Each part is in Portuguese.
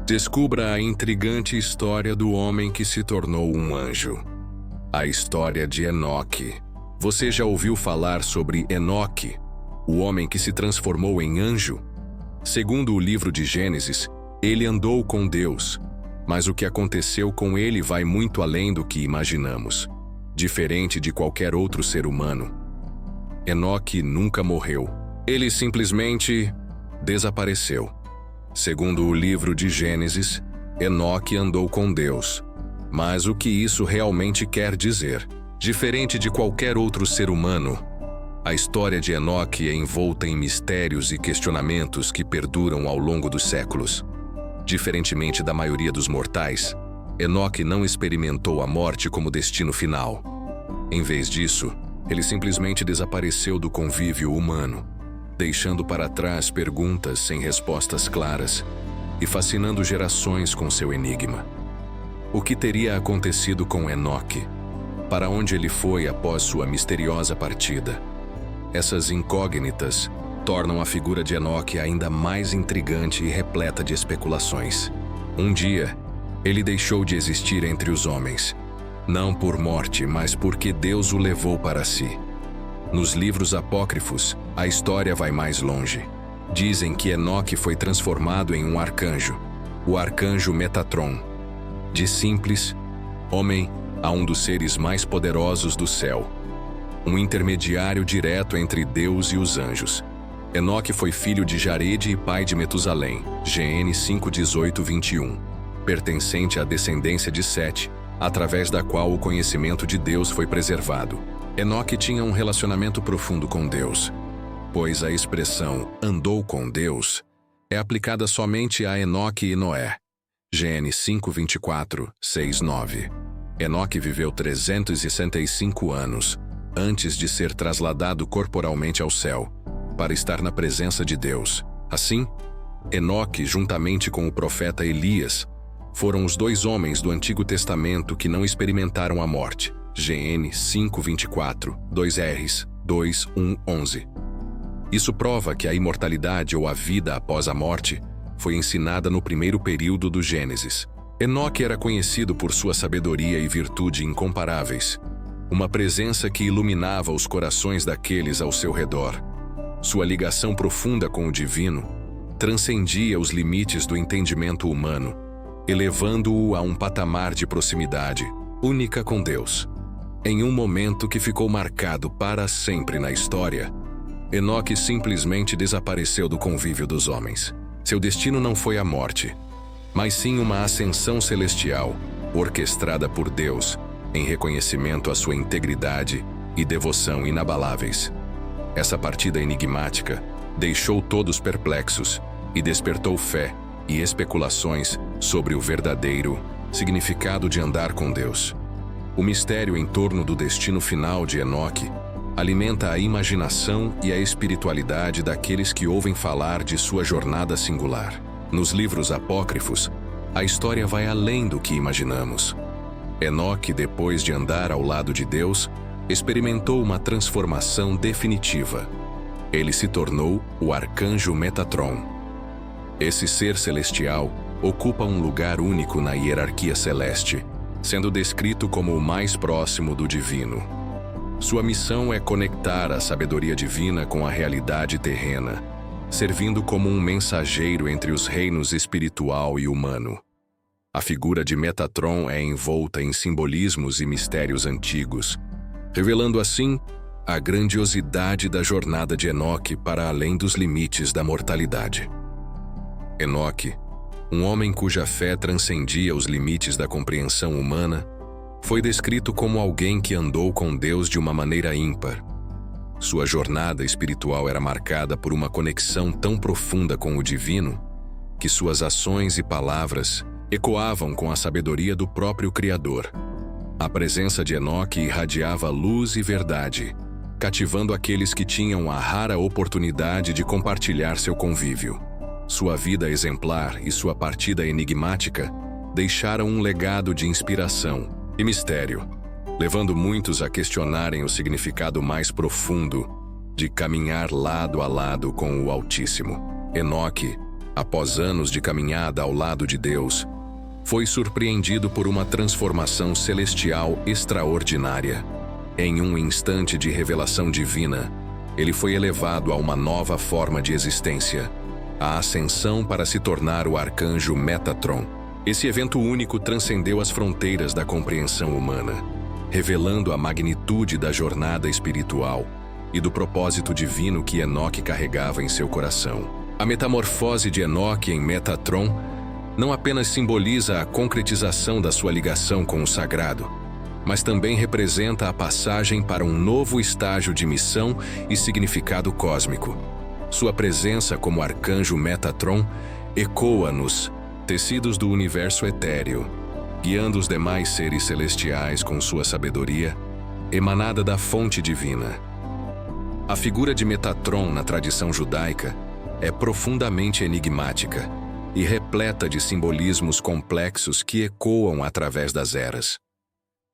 Descubra a intrigante história do homem que se tornou um anjo. A história de Enoque. Você já ouviu falar sobre Enoque, o homem que se transformou em anjo? Segundo o livro de Gênesis, ele andou com Deus, mas o que aconteceu com ele vai muito além do que imaginamos. Diferente de qualquer outro ser humano, Enoque nunca morreu. Ele simplesmente desapareceu. Segundo o livro de Gênesis, Enoque andou com Deus. Mas o que isso realmente quer dizer? Diferente de qualquer outro ser humano, a história de Enoque é envolta em mistérios e questionamentos que perduram ao longo dos séculos. Diferentemente da maioria dos mortais, Enoque não experimentou a morte como destino final. Em vez disso, ele simplesmente desapareceu do convívio humano, deixando para trás perguntas sem respostas claras e fascinando gerações com seu enigma. O que teria acontecido com Enoque? Para onde ele foi após sua misteriosa partida? Essas incógnitas tornam a figura de Enoque ainda mais intrigante e repleta de especulações. Um dia, ele deixou de existir entre os homens, não por morte, mas porque Deus o levou para si. Nos livros apócrifos, a história vai mais longe. Dizem que Enoque foi transformado em um arcanjo, o arcanjo Metatron. De simples homem a um dos seres mais poderosos do céu, um intermediário direto entre Deus e os anjos. Enoque foi filho de Jarede e pai de Metusalém, GN 5:18-21, pertencente à descendência de Sete, através da qual o conhecimento de Deus foi preservado. Enoque tinha um relacionamento profundo com Deus, pois a expressão andou com Deus é aplicada somente a Enoque e Noé. GN 5:24-6-9. Enoque viveu 365 anos antes de ser trasladado corporalmente ao céu, para estar na presença de Deus. Assim, Enoque, juntamente com o profeta Elias, foram os dois homens do Antigo Testamento que não experimentaram a morte. GN 5:24, 2Rs, 2:1-11. Isso prova que a imortalidade ou a vida após a morte foi ensinada no primeiro período do Gênesis. Enoque era conhecido por sua sabedoria e virtude incomparáveis, uma presença que iluminava os corações daqueles ao seu redor. Sua ligação profunda com o divino transcendia os limites do entendimento humano, elevando-o a um patamar de proximidade única com Deus. Em um momento que ficou marcado para sempre na história, Enoque simplesmente desapareceu do convívio dos homens. Seu destino não foi a morte, mas sim uma ascensão celestial, orquestrada por Deus, em reconhecimento à sua integridade e devoção inabaláveis. Essa partida enigmática deixou todos perplexos e despertou fé e especulações sobre o verdadeiro significado de andar com Deus. O mistério em torno do destino final de Enoque alimenta a imaginação e a espiritualidade daqueles que ouvem falar de sua jornada singular. Nos livros apócrifos, a história vai além do que imaginamos. Enoque, depois de andar ao lado de Deus, experimentou uma transformação definitiva. Ele se tornou o arcanjo Metatron. Esse ser celestial ocupa um lugar único na hierarquia celeste, sendo descrito como o mais próximo do divino. Sua missão é conectar a sabedoria divina com a realidade terrena, servindo como um mensageiro entre os reinos espiritual e humano. A figura de Metatron é envolta em simbolismos e mistérios antigos, revelando assim a grandiosidade da jornada de Enoque para além dos limites da mortalidade. Enoque, um homem cuja fé transcendia os limites da compreensão humana, foi descrito como alguém que andou com Deus de uma maneira ímpar. Sua jornada espiritual era marcada por uma conexão tão profunda com o divino que suas ações e palavras ecoavam com a sabedoria do próprio Criador. A presença de Enoque irradiava luz e verdade, cativando aqueles que tinham a rara oportunidade de compartilhar seu convívio. Sua vida exemplar e sua partida enigmática deixaram um legado de inspiração e mistério, levando muitos a questionarem o significado mais profundo de caminhar lado a lado com o Altíssimo. Enoque, após anos de caminhada ao lado de Deus, foi surpreendido por uma transformação celestial extraordinária. Em um instante de revelação divina, ele foi elevado a uma nova forma de existência, a ascensão para se tornar o arcanjo Metatron. Esse evento único transcendeu as fronteiras da compreensão humana, revelando a magnitude da jornada espiritual e do propósito divino que Enoque carregava em seu coração. A metamorfose de Enoque em Metatron não apenas simboliza a concretização da sua ligação com o sagrado, mas também representa a passagem para um novo estágio de missão e significado cósmico. Sua presença como arcanjo Metatron ecoa nos tecidos do universo etéreo, guiando os demais seres celestiais com sua sabedoria, emanada da fonte divina. A figura de Metatron na tradição judaica é profundamente enigmática e repleta de simbolismos complexos que ecoam através das eras.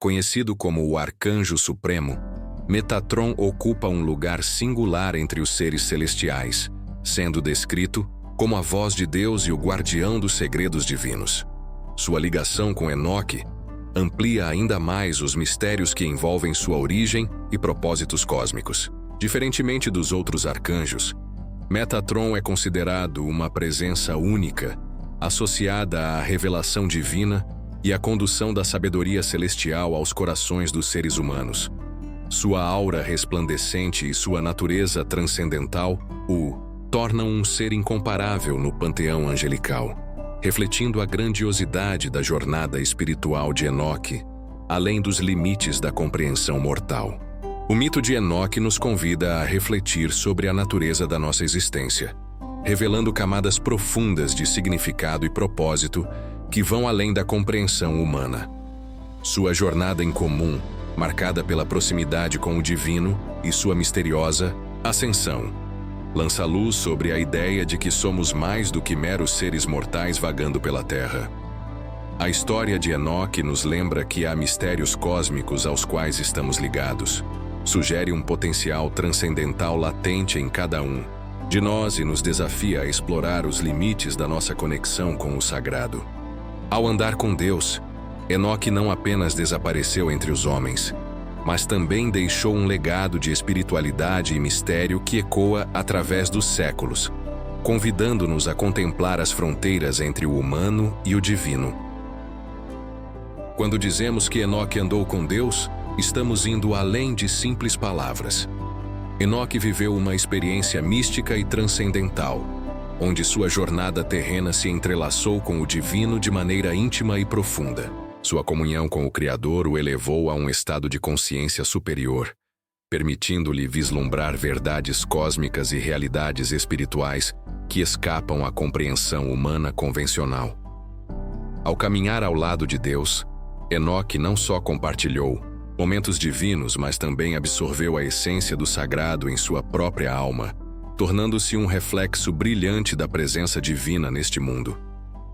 Conhecido como o Arcanjo Supremo, Metatron ocupa um lugar singular entre os seres celestiais, sendo descrito como a voz de Deus e o guardião dos segredos divinos. Sua ligação com Enoque amplia ainda mais os mistérios que envolvem sua origem e propósitos cósmicos. Diferentemente dos outros arcanjos, Metatron é considerado uma presença única, associada à revelação divina e à condução da sabedoria celestial aos corações dos seres humanos. Sua aura resplandecente e sua natureza transcendental o tornam um ser incomparável no panteão angelical, refletindo a grandiosidade da jornada espiritual de Enoque, além dos limites da compreensão mortal. O mito de Enoque nos convida a refletir sobre a natureza da nossa existência, revelando camadas profundas de significado e propósito que vão além da compreensão humana. Sua jornada em comum, marcada pela proximidade com o divino e sua misteriosa ascensão, lança luz sobre a ideia de que somos mais do que meros seres mortais vagando pela Terra. A história de Enoque nos lembra que há mistérios cósmicos aos quais estamos ligados. Sugere um potencial transcendental latente em cada um de nós e nos desafia a explorar os limites da nossa conexão com o sagrado. Ao andar com Deus, Enoque não apenas desapareceu entre os homens, mas também deixou um legado de espiritualidade e mistério que ecoa através dos séculos, convidando-nos a contemplar as fronteiras entre o humano e o divino. Quando dizemos que Enoque andou com Deus, estamos indo além de simples palavras. Enoque viveu uma experiência mística e transcendental, onde sua jornada terrena se entrelaçou com o divino de maneira íntima e profunda. Sua comunhão com o Criador o elevou a um estado de consciência superior, permitindo-lhe vislumbrar verdades cósmicas e realidades espirituais que escapam à compreensão humana convencional. Ao caminhar ao lado de Deus, Enoque não só compartilhou momentos divinos, mas também absorveu a essência do sagrado em sua própria alma, tornando-se um reflexo brilhante da presença divina neste mundo.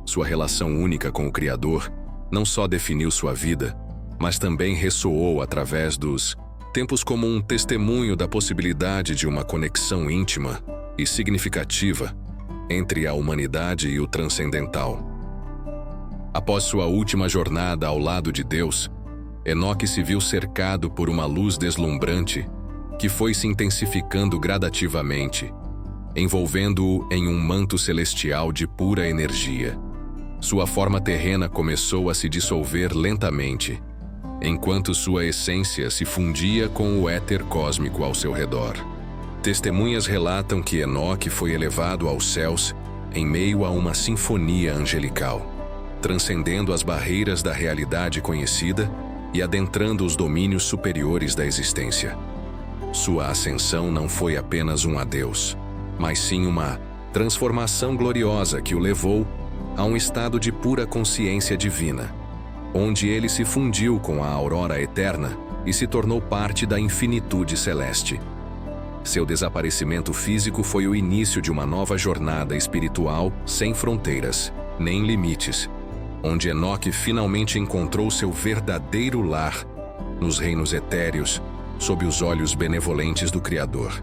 Sua relação única com o Criador não só definiu sua vida, mas também ressoou através dos tempos como um testemunho da possibilidade de uma conexão íntima e significativa entre a humanidade e o transcendental. Após sua última jornada ao lado de Deus, Enoque se viu cercado por uma luz deslumbrante que foi se intensificando gradativamente, envolvendo-o em um manto celestial de pura energia. Sua forma terrena começou a se dissolver lentamente, enquanto sua essência se fundia com o éter cósmico ao seu redor. Testemunhas relatam que Enoque foi elevado aos céus em meio a uma sinfonia angelical, transcendendo as barreiras da realidade conhecida e adentrando os domínios superiores da existência. Sua ascensão não foi apenas um adeus, mas sim uma transformação gloriosa que o levou a um estado de pura consciência divina, onde ele se fundiu com a aurora eterna e se tornou parte da infinitude celeste. Seu desaparecimento físico foi o início de uma nova jornada espiritual sem fronteiras, nem limites, onde Enoque finalmente encontrou seu verdadeiro lar nos reinos etéreos, sob os olhos benevolentes do Criador.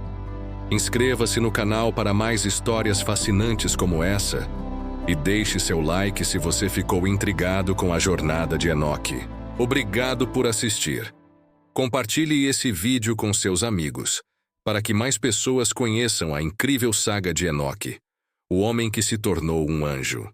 Inscreva-se no canal para mais histórias fascinantes como essa e deixe seu like se você ficou intrigado com a jornada de Enoque. Obrigado por assistir. Compartilhe esse vídeo com seus amigos, para que mais pessoas conheçam a incrível saga de Enoque, o homem que se tornou um anjo.